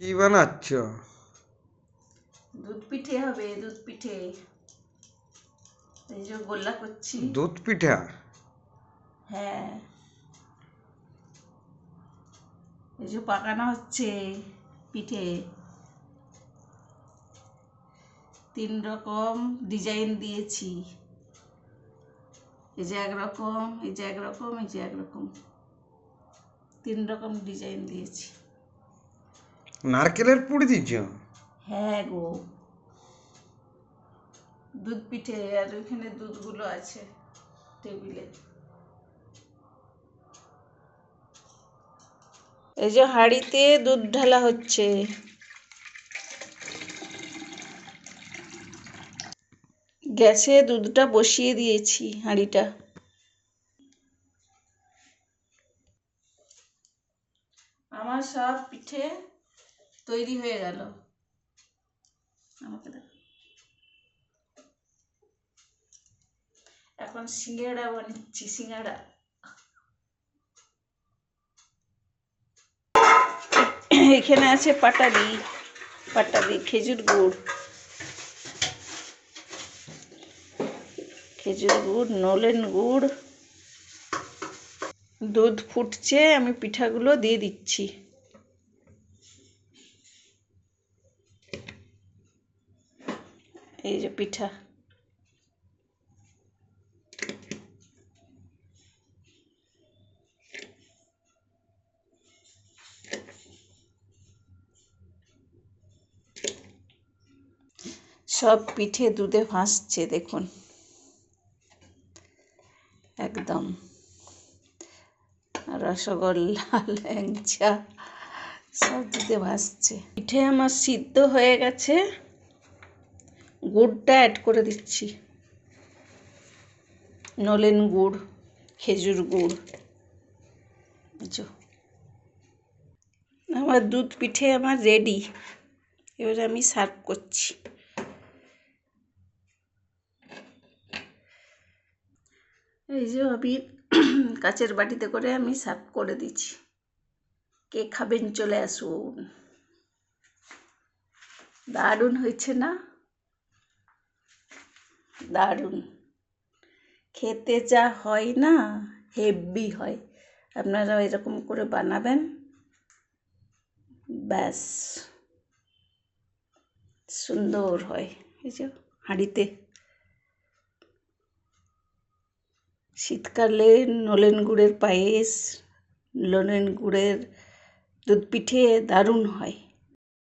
কি বানাচ্ছ? দুধ পিঠে হবে, দুধ পিঠে। এই যে গোল্লা করছি। দুধ পিঠা? হ্যাঁ, এই যে পাকানো হচ্ছে পিঠে। 3 রকম ডিজাইন দিয়েছি। এই যে একরকম, এই যে একরকম, এই যে একরকম, 3 রকম ডিজাইন দিয়েছি। নারকেলের পুর দিচ্ছ? হ্যাঁ গো, দুধ পিঠে। আর ওইখানে দুধগুলো আছে টেবিলে। এই যে হাঁড়িতে দুধ ঢালা হচ্ছে। গ্যাসে দুধটা বসিয়ে দিয়েছি, হাঁড়িটা। আমার সব পিঠে তৈরি হয়ে গেল। আমাকে দেখো, এখন সিঙ্গাড়া বানাচ্ছি। সিঙ্গাড়া, এখানে আছে পাটালি, পাটালি খেজুর গুড়, খেজুর গুড়, নলেন গুড়। দুধ ফুটছে, আমি পিঠাগুলো দিয়ে দিচ্ছি। এই যে পিঠা। সব পিঠে দুধে ভাসছে, দেখুন একদম। রসগোল্লা, ল্যাংচা সব দুধে ভাসছে। পিঠে আমার সিদ্ধ হয়ে গেছে। গুড়টা অ্যাড করে দিচ্ছি। নলেন গুড়, খেজুর গুড়। আমার দুধ পিঠে আমার রেডি। এবার আমি সার্ভ করছি। এই যে আমি কাচের বাটিতে করে আমি সার্ভ করে দিচ্ছি। কে খাবেন চলে আসুন। দারুণ হয়েছে না? দারুণ। খেতে যা হয় না, হেভি হয়। আপনারা এরকম করে বানাবেন, ব্যাস সুন্দর হয়। এই যে হাঁড়িতে। শীতকালে নলেন গুড়ের পায়েস, নলেন গুড়ের দুধ পিঠে দারুণ হয়।